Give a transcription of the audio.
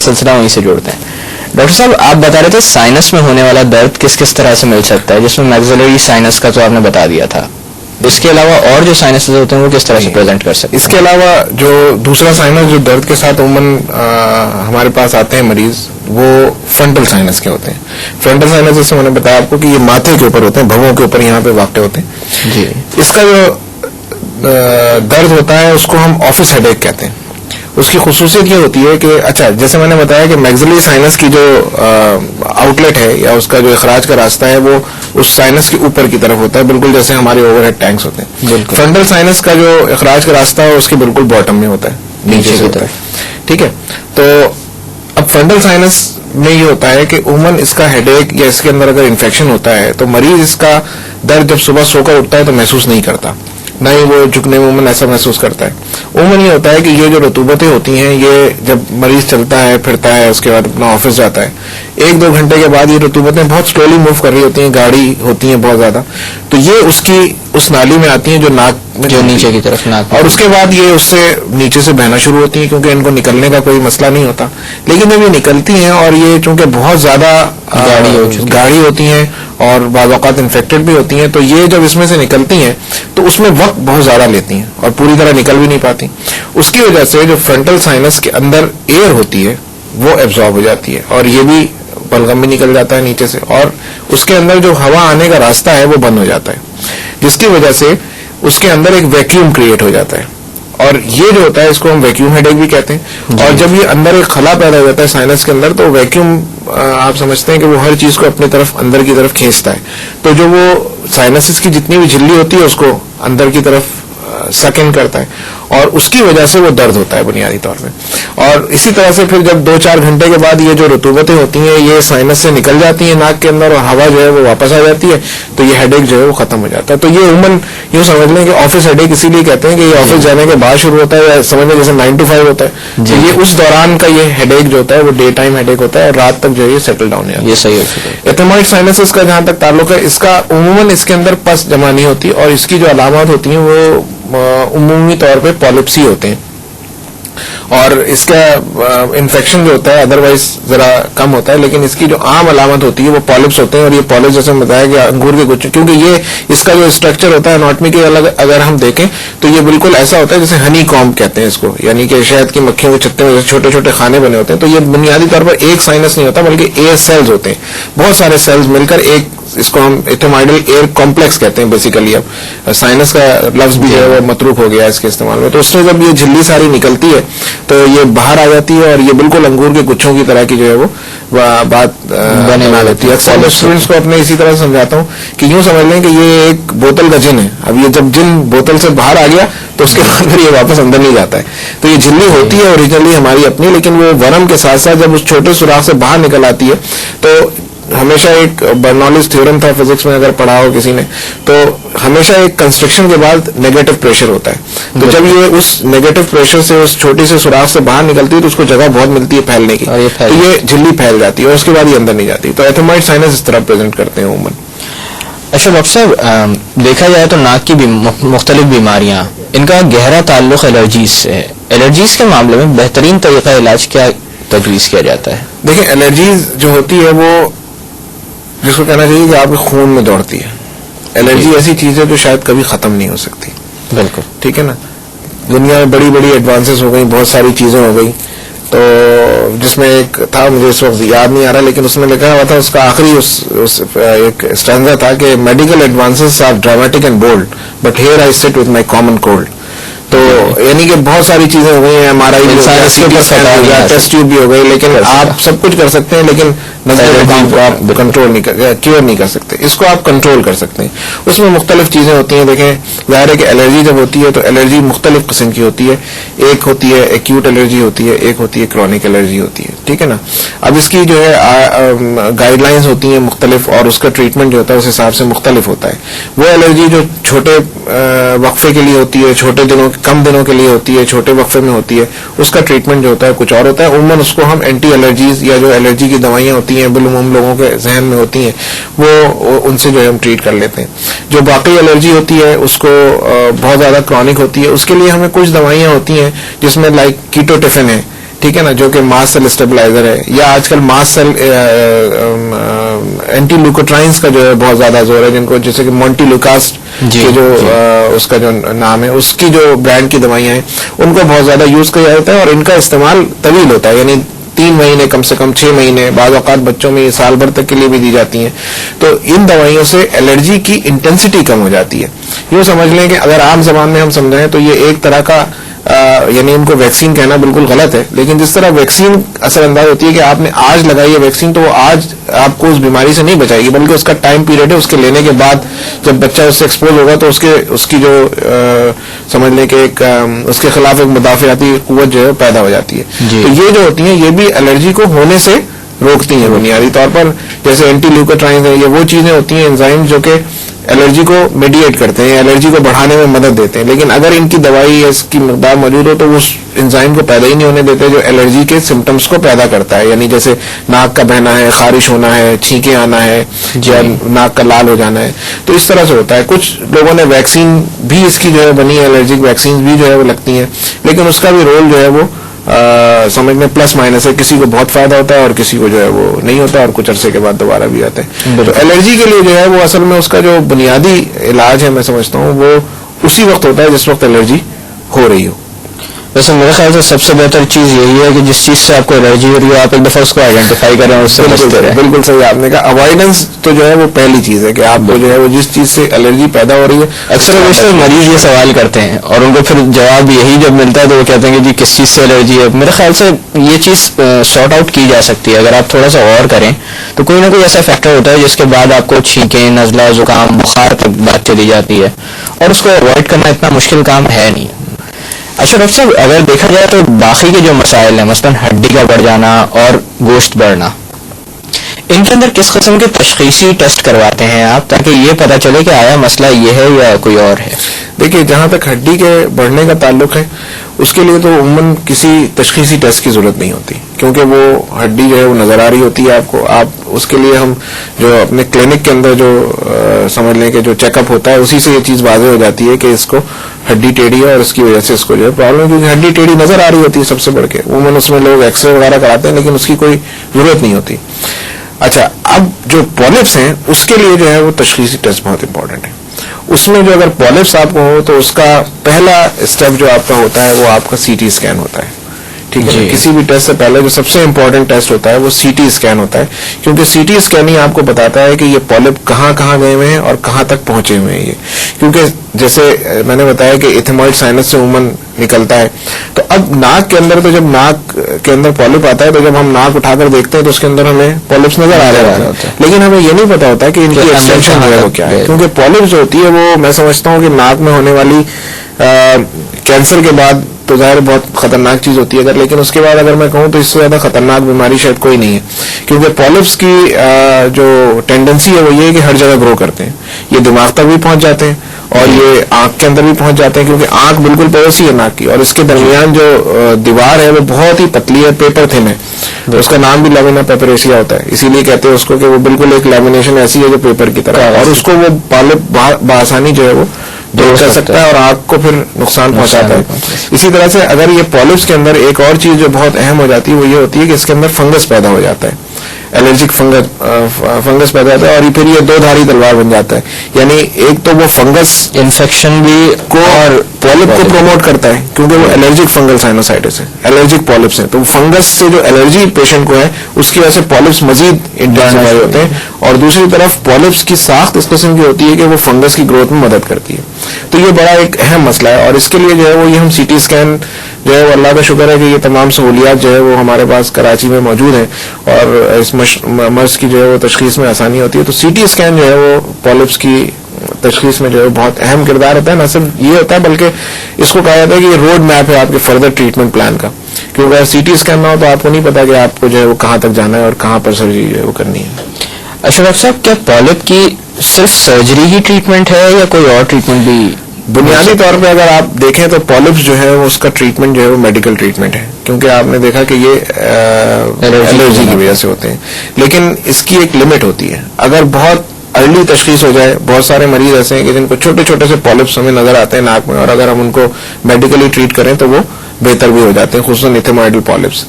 سلسلہ وہیں سے جوڑتے ہیں. ڈاکٹر صاحب آپ بتا رہے تھے سائنس میں ہونے والا درد کس طرح سے مل سکتا ہے, جس میں میگزیلری سائنس کا تو آپ نے بتا دیا تھا, اس کے علاوہ اور جو سائنسز ہوتے ہیں وہ کس طرح سے پریزنٹ کر سکتے ہیں؟ اس کے علاوہ جو دوسرا سائنس جو درد کے ساتھ عموماً ہمارے پاس آتے ہیں مریض, وہ فرنٹل سائنس کے ہوتے ہیں. فرنٹل سائنس جیسے میں نے بتایا آپ کو کہ یہ ماتھے کے اوپر ہوتے ہیں, بھووں کے اوپر یہاں پہ واقع ہوتے ہیں جی. اس کا جو درد ہوتا ہے اس کو ہم آفس ہیڈ ایک کہتے ہیں. اس کی خصوصیت یہ ہوتی ہے کہ اچھا جیسے میں نے بتایا کہ میگزیلری سائنس کی جو آؤٹ لیٹ ہے یا اس کا جو اخراج کا راستہ ہے وہ اس سائنس کے اوپر کی طرف ہوتا ہے, بالکل جیسے ہمارے اوور ہیڈ ٹینکس ہوتے ہیں. فرنٹل سائنس کا جو اخراج کا راستہ ہے اس کے بالکل باٹم میں ہوتا ہے, نیچے سے ہوتا ہے. ٹھیک ہے, تو اب فرنٹل سائنس میں یہ ہوتا ہے کہ عموماً اس کا ہیڈ ایک یا اس کے اندر اگر انفیکشن ہوتا ہے تو مریض اس کا درد جب صبح سو کر اٹھتا ہے تو محسوس نہیں کرتا, نہ ہی وہ جھکنے میں عموماً ایسا محسوس کرتا ہے. عموماً یہ ہوتا ہے کہ یہ جو رطوبتیں ہوتی ہیں یہ جب مریض چلتا ہے پھرتا ہے اس کے بعد اپنا آفس جاتا ہے, 1-2 گھنٹے کے بعد یہ رطوبتیں بہت سلولی موو کر رہی ہوتی ہیں, گاڑی ہوتی ہیں بہت زیادہ, تو یہ اس کی اس نالی میں آتی ہیں جو ناک میں جو نیچے کی طرف ناک, اور اس کے بعد یہ اس سے نیچے سے بہنا شروع ہوتی ہیں کیونکہ ان کو نکلنے کا کوئی مسئلہ نہیں ہوتا. لیکن جب یہ نکلتی ہیں اور یہ چونکہ بہت زیادہ گاڑی ہوتی ہیں اور بعض اوقات انفیکٹڈ بھی ہوتی ہیں, تو یہ جب اس میں سے نکلتی ہیں تو اس میں وقت بہت زیادہ لیتی ہیں اور پوری طرح نکل بھی نہیں پاتی. اس کی وجہ سے جو فرنٹل سائنس کے اندر ایئر ہوتی ہے وہ ایبزارب ہو جاتی ہے اور یہ بھی بلغم بھی نکل جاتا ہے نیچے سے, اور اس کے اندر جو ہوا آنے کا راستہ ہے وہ بند ہو جاتا ہے, جس کی وجہ سے اس کے اندر ایک ویکیوم کریٹ ہو جاتا ہے. اور یہ جو ہوتا ہے اس کو ہم ویکیوم ہیڈ ایک بھی کہتے ہیں. اور جب یہ اندر ایک خلا پیدا ہو جاتا ہے سائنس کے اندر, تو ویکیوم آپ سمجھتے ہیں کہ وہ ہر چیز کو اپنی طرف اندر کی طرف کھینچتا ہے, تو جو وہ سائنسز کی جتنی بھی جھلی ہوتی ہے اس کو اندر کی طرف سکن کرتا ہے, اور اس کی وجہ سے وہ درد ہوتا ہے بنیادی طور پہ. اور اسی طرح سے پھر جب 2-4 گھنٹے کے بعد یہ جو رطوبتیں ہوتی ہیں یہ سائنس سے نکل جاتی ہیں ناک کے اندر اور ہوا جو ہے وہ واپس آ جاتی ہے, تو یہ ہیڈ ایک جو ہے وہ ختم ہو جاتا ہے. تو یہ عموماً یوں سمجھ لیں کہ آفس ہیڈ ایک اسی لیے کہتے ہیں کہ یہ آفس جانے کے بعد شروع ہوتا ہے, یا سمجھ لیں جیسے 9 to 5 ہوتا ہے, تو یہ اس دوران کا یہ ہیڈ ایک جو ہوتا ہے وہ ڈے ٹائم ہیڈ ایک ہوتا ہے, اور رات تک جو ہے یہ سیٹل ڈاؤن ہے. یہ صحیح ہوتا ہے. ایتھمائڈ سائنسز کا جہاں تک تعلق ہے, اس کا عموماً اس کے اندر پس جمع نہیں ہوتی, اور اس کی جو علامات ہوتی ہیں وہ عمومی طور پہ پالیپسی ہوتے ہیں, اور اس کا انفیکشن جو ہوتا ہے ادروائز ذرا کم ہوتا ہے, لیکن اس کی جو عام علامت ہوتی ہے وہ پالپس ہوتے ہیں. اور یہ پالپس جیسے بتایا گیا انگور کے گچھوں, کیونکہ یہ اس کا جو اسٹرکچر ہوتا ہے اناٹمی کے الگ اگر ہم دیکھیں تو یہ بالکل ایسا ہوتا ہے جیسے ہنی کامب کہتے ہیں اس کو, یعنی کہ شہد کی مکھیوں کے چھتے میں چھوٹے چھوٹے خانے بنے ہوتے ہیں. تو یہ بنیادی طور پر ایک سائنس نہیں ہوتا بلکہ ایئر سیلز ہوتے ہیں, بہت سارے سیلز مل کر ایک, اس کو ہم ایتھمائڈل ایئر کمپلیکس کہتے ہیں بیسیکلی. اب سائنس کا لفظ بھی ہے وہ متروک ہو گیا اس کے استعمال میں. تو اس میں جب یہ جھلی ساری نکلتی ہے تو یہ باہر آ جاتی ہے, اور یہ بالکل انگور کے گچھوں کی طرح کی جو ہے وہ بات بنا لیتی ہے. اکثر میں اسٹوڈنٹس کو اپنے اسی طرح سمجھاتا ہوں کہ یوں سمجھ لیں کہ یہ ایک بوتل کا جن ہے. اب یہ جب جن بوتل سے باہر آ گیا تو اس کے بعد پھر یہ واپس اندر نہیں جاتا ہے. تو یہ جھلی ہوتی ہے اوریجنلی ہماری اپنی, لیکن وہ ورم کے ساتھ ساتھ جب اس چھوٹے سوراخ سے باہر نکل آتی ہے تو ہمیشہ ایک برنولیز تھیورم تھا فزکس میں اگر پڑھا ہو کسی نے, تو ہمیشہ ایک کنسٹرکشن کے بعد نیگیٹو پریشر ہوتا ہے. تو جب یہ اس نیگیٹو پریشر سے اس چھوٹی سے سوراخ سے باہر نکلتی ہے تو اس کو جگہ بہت ملتی ہے پھیلنے کی, تو یہ جھلی پھیل جاتی ہے اور اس کے بعد یہ اندر نہیں جاتی. تو ایتھمائڈ سائنس اس طرح پریزنٹ کرتے ہیں عموماً. اچھا ڈاکٹر صاحب, دیکھا جائے تو ناک کی مختلف بیماریاں, ان کا گہرا تعلق الرجیز سے ہے. الرجیز کے معاملے میں بہترین طریقہ علاج کیا تجویز کیا جاتا ہے؟ دیکھیں الرجیز جو ہوتی ہے وہ جس کو کہنا چاہیے کہ آپ کے خون میں دوڑتی ہے. الرجی ایسی چیز ہے جو شاید کبھی ختم نہیں ہو سکتی. بالکل ٹھیک ہے نا. دنیا میں بڑی بڑی ایڈوانسز ہو گئی, بہت ساری چیزیں ہو گئی, تو جس میں ایک تھا مجھے اس وقت یاد نہیں آ رہا, لیکن اس میں لکھا ہوا تھا اس کا آخری ایک اسٹینزا تھا کہ medical advances are dramatic and bold but here I sit with my common cold. تو یعنی کہ بہت ساری چیزیں ہو گئی ہیں, ہمارا ٹیسٹ ٹیوب بھی ہو گئی, لیکن آپ سب کچھ کر سکتے ہیں لیکن نظر زکام کو آپ کنٹرول نہیں کیور نہیں کر سکتے. اس کو آپ کنٹرول کر سکتے ہیں. اس میں مختلف چیزیں ہوتی ہیں. دیکھیں ظاہر ہے کہ الرجی جب ہوتی ہے تو الرجی مختلف قسم کی ہوتی ہے. ایک ہوتی ہے ایکیوٹ الرجی ہوتی ہے, ایک ہوتی ہے کرونک الرجی ہوتی ہے. ٹھیک ہے نا. اب اس کی جو ہے گائیڈ لائنز ہوتی ہیں مختلف, اور اس کا ٹریٹمنٹ جو ہوتا ہے اس حساب سے مختلف ہوتا ہے. وہ الرجی جو چھوٹے وقفے کے لیے ہوتی ہے, چھوٹے دنوں کم دنوں کے لیے ہوتی ہے, چھوٹے وقفے میں ہوتی ہے, اس کا ٹریٹمنٹ جو ہوتا ہے کچھ اور ہوتا ہے. عموماً اس کو ہم اینٹی الرجیز یا جو الرجی کی دوائیاں ہوتی ہیں بالعموم لوگوں کے ذہن میں ہوتی ہیں وہ ان سے جو ہے ہم ٹریٹ کر لیتے ہیں. جو باقی الرجی ہوتی ہے اس کو بہت زیادہ کرونک ہوتی ہے, اس کے لیے ہمیں کچھ دوائیاں ہوتی ہیں جس میں لائک کیٹوٹیفن ہے ٹھیک ہے نا, جو کہ ماس سیل اسٹیبلائزر ہے, یا آج کل ماس سیل اینٹی لیوکوٹرائنس کا جو ہے بہت زیادہ زور ہے, جن کو جیسے کہ مونٹی لوکاسٹ کے جو اس کا جو نام ہے, اس کی جو برانڈ کی دوائیاں ہیں ان کو بہت زیادہ یوز کیا جاتا ہے, اور ان کا استعمال طویل ہوتا ہے, یعنی 3 مہینے کم سے کم 6 مہینے, بعض اوقات بچوں میں یہ سال بھر تک کے لیے بھی دی جاتی ہیں. تو ان دوائیوں سے الرجی کی انٹینسٹی کم ہو جاتی ہے. یوں سمجھ لیں کہ اگر عام زبان میں ہم سمجھائیں تو یہ ایک طرح کا یعنی ان کو ویکسین کہنا بالکل غلط ہے, لیکن جس طرح ویکسین اثر انداز ہوتی ہے کہ آپ نے آج لگائی ہے ویکسین, تو وہ آج آپ کو اس بیماری سے نہیں بچائے گی, بلکہ اس کا ٹائم پیریڈ ہے, اس کے لینے کے بعد جب بچہ اس سے ایکسپوز ہوگا تو اس کی جو سمجھ لیں کہ ایک اس کے خلاف ایک مدافعاتی قوت جو ہے پیدا ہو جاتی ہے. تو یہ جو ہوتی ہیں یہ بھی الرجی کو ہونے سے روکتی ہیں بنیادی طور پر. جیسے اینٹی لیوکوٹرائنز ہیں, یہ وہ چیزیں ہوتی ہیں انزائم جو کہ الرجی کو میڈیٹ کرتے ہیں, الرجی کو بڑھانے میں مدد دیتے ہیں, لیکن اگر ان کی دوائی یا اس کی مقدار موجود ہو تو اس انزائم کو پیدا ہی نہیں ہونے دیتے جو الرجی کے سمٹمز کو پیدا کرتا ہے. یعنی جیسے ناک کا بہنا ہے, خارش ہونا ہے, چھینکیں آنا ہے, یا ناک کا لال ہو جانا ہے, تو اس طرح سے ہوتا ہے. کچھ لوگوں نے ویکسین بھی اس کی جو ہے بنی ہے, الرجک ویکسین بھی جو ہے وہ لگتی ہیں, لیکن اس کا بھی رول جو ہے وہ سمجھ میں پلس مائنس ہے. کسی کو بہت فائدہ ہوتا ہے اور کسی کو جو ہے وہ نہیں ہوتا, اور کچھ عرصے کے بعد دوبارہ بھی آتے ہیں. تو الرجی کے لیے جو ہے وہ اصل میں اس کا جو بنیادی علاج ہے, میں سمجھتا ہوں وہ اسی وقت ہوتا ہے جس وقت الرجی ہو رہی ہو. ویسے میرے خیال سے سب سے بہتر چیز یہی ہے کہ جس چیز سے آپ کو الرجی ہو رہی ہے آپ ایک دفعہ اس کو آئیڈینٹیفائی کریں اور اس سے بچتے رہیں. بالکل صحیح آپ نے کہا. اوائڈنس تو جو ہے وہ پہلی چیز ہے کہ آپ کو جو ہے وہ جس چیز سے الرجی پیدا ہو رہی ہے. اکثر و بیشتر مریض یہ سوال کرتے ہیں اور ان کو پھر جواب یہی جب ملتا ہے تو وہ کہتے ہیں کہ جی کس چیز سے الرجی ہے. میرے خیال سے یہ چیز سارٹ آؤٹ کی جا سکتی ہے اگر آپ تھوڑا سا غور کریں تو کوئی نہ کوئی ایسا فیکٹر ہوتا ہے جس کے بعد آپ کو چھینکیں, نزلہ, زکام, بخار تک بات چلی جاتی ہے, اور اس کو اوائڈ کرنا اتنا مشکل کام ہے نہیں. اچھا ڈاکٹر صاحب, اگر دیکھا جائے تو باقی کے جو مسائل ہیں مثلاً ہڈی کا بڑھ جانا اور گوشت بڑھنا, ان کے اندر کس قسم کے تشخیصی ٹیسٹ کرواتے ہیں آپ تاکہ یہ پتہ چلے کہ آیا مسئلہ یہ ہے یا کوئی اور ہے؟ دیکھیے, جہاں تک ہڈی کے بڑھنے کا تعلق ہے اس کے لیے تو عموماً کسی تشخیصی ٹیسٹ کی ضرورت نہیں ہوتی, کیونکہ وہ ہڈی جو ہے وہ نظر آ رہی ہوتی ہے آپ کو. آپ اس کے لیے ہم جو اپنے کلینک کے اندر جو سمجھ لیں کہ جو چیک اپ ہوتا ہے اسی سے یہ چیز واضح ہو جاتی ہے کہ اس کو ہڈی ٹیڑھی ہے اور اس کی وجہ سے اس کو جو ہے پرابلم, کیونکہ ہڈی ٹیڑھی نظر آ رہی ہوتی ہے سب سے بڑھ کے. عموماً اس میں لوگ ایکس رے وغیرہ کراتے ہیں لیکن اس کی کوئی ضرورت نہیں ہوتی. اچھا, اب جو پالپس ہیں اس کے لیے جو ہے وہ تشخیصی ٹیسٹ بہت امپورٹنٹ ہے. اس میں جو اگر پالپس آپ کو ہو تو اس کا پہلا اسٹیپ جو آپ کا ہوتا ہے وہ آپ کا سی ٹی اسکین ہوتا ہے. ٹھیک ہے, کسی بھی ٹیسٹ سے پہلے جو سب سے امپورٹنٹ ٹیسٹ ہوتا ہے وہ سی ٹی اسکین ہوتا ہے, کیونکہ سی ٹی اسکین ہی آپ کو بتاتا ہے کہ یہ پالپ کہاں کہاں گئے ہوئے ہیں اور کہاں تک پہنچے ہوئے ہیں. یہ کیونکہ جیسے میں نے بتایا کہ ایتھموئڈ سائنس سے عموماً نکلتا ہے, تو اب ناک کے اندر تو جب ناک کے اندر پالپ آتا ہے تو جب ہم ناک اٹھا کر دیکھتے ہیں تو اس کے اندر ہمیں پالپس نظر آ رہے ہوتے ہیں, لیکن ہمیں یہ نہیں پتا ہوتا کہ ان کی ایکسٹینشن جو ہے وہ کیا ہے. کیونکہ پالپس جو ہوتی ہے وہ میں سمجھتا ہوں کہ ناک میں ہونے والی کینسر کے بعد تو ظاہر بہت خطرناک چیز ہوتی ہے اگر, لیکن اس کے بعد اگر میں کہوں تو اس سے زیادہ خطرناک بیماری شاید کوئی نہیں ہے, کیونکہ پالپس کی جو ٹینڈنسی ہے وہ یہ ہے کہ ہر جگہ گرو کرتے ہیں. یہ دماغ تک بھی پہنچ جاتے ہیں اور یہ آنکھ کے اندر بھی پہنچ جاتے ہیں, کیونکہ آنکھ بالکل پڑوسی ہے ناک کی, اور اس کے درمیان جو دیوار ہے وہ بہت ہی پتلی ہے, پیپر تھن ہے. اس کا نام بھی لیمینا پیپریشیا ہوتا ہے, اسی لیے کہتے ہیں اس کو کہ وہ بالکل ایک لیمینیشن ایسی ہے جو پیپر کی طرح, اور اس کو وہ پالپ بآسانی جو ہے وہ دور کر سکتا ہے اور آنکھ کو پھر نقصان پہنچاتا ہے. اسی طرح سے اگر یہ پالپس کے اندر ایک اور چیز جو بہت اہم ہو جاتی ہے وہ یہ ہوتی ہے کہ اس کے اندر فنگس پیدا ہو جاتا ہے, الرجک فنگس پیدا ہوتا ہے, اور پھر یہ 2 دھاری تلوار بن جاتا ہے. یعنی ایک تو وہ فنگس انفیکشن بھی کو اور پالپ کو پروموٹ کرتا ہے, کیونکہ وہ الرجک فنگل سائنوسائٹس ہے, الرجک پالپس ہیں, تو فنگس سے جو الرجی پیشنٹ کو ہے اس کی وجہ سے پالپس مزید انٹینسیفائی ہوتے ہیں. اور دوسری طرف پالپس کی ساخت اس قسم کی ہوتی ہے کہ وہ فنگس کی گروتھ میں مدد کرتی ہے. تو یہ بڑا ایک اہم مسئلہ ہے, اور اس کے لیے جو ہے وہ یہ ہم سی ٹی اسکین جو ہے وہ اللہ کا شکر ہے کہ یہ تمام سہولیات جو ہے وہ ہمارے پاس کراچی میں موجود ہیں, اور اس مرض کی جو ہے وہ تشخیص میں آسانی ہوتی ہے. تو سی ٹی اسکین جو ہے وہ پالپس کی تشخیص میں جو ہے بہت اہم کردار ہوتا ہے. نہ صرف یہ ہوتا ہے بلکہ اس کو کہا جاتا ہے کہ یہ روڈ میپ ہے آپ کے فردر ٹریٹمنٹ پلان کا, کیونکہ اگر سی ٹی اسکین نہ ہو تو آپ کو نہیں پتا کہ آپ کو جو ہے وہ کہاں تک جانا ہے اور کہاں پر سرجری جو ہے وہ کرنی ہے. اچھا ڈاکٹر صاحب, کیا پالپ کی صرف سرجری ہی ٹریٹمنٹ ہے یا کوئی اور ٹریٹمنٹ بھی؟ بنیادی طور پہ اگر آپ دیکھیں تو پالپس جو ہے وہ اس کا ٹریٹمنٹ جو ہے وہ میڈیکل ٹریٹمنٹ ہے, کیونکہ آپ نے دیکھا کہ یہ الرجی کی وجہ سے ہوتے ہیں, لیکن اس کی ایک لمٹ ہوتی ہے. اگر بہت ارلی تشخیص ہو جائے, بہت سارے مریض ایسے ہیں کہ جن کو چھوٹے چھوٹے سے پالپس ہمیں نظر آتے ہیں ناک میں, اور اگر ہم ان کو میڈیکلی ٹریٹ کریں تو وہ بہتر بھی ہو جاتے ہیں, خصوصاً ایتھیمائڈل پالپس.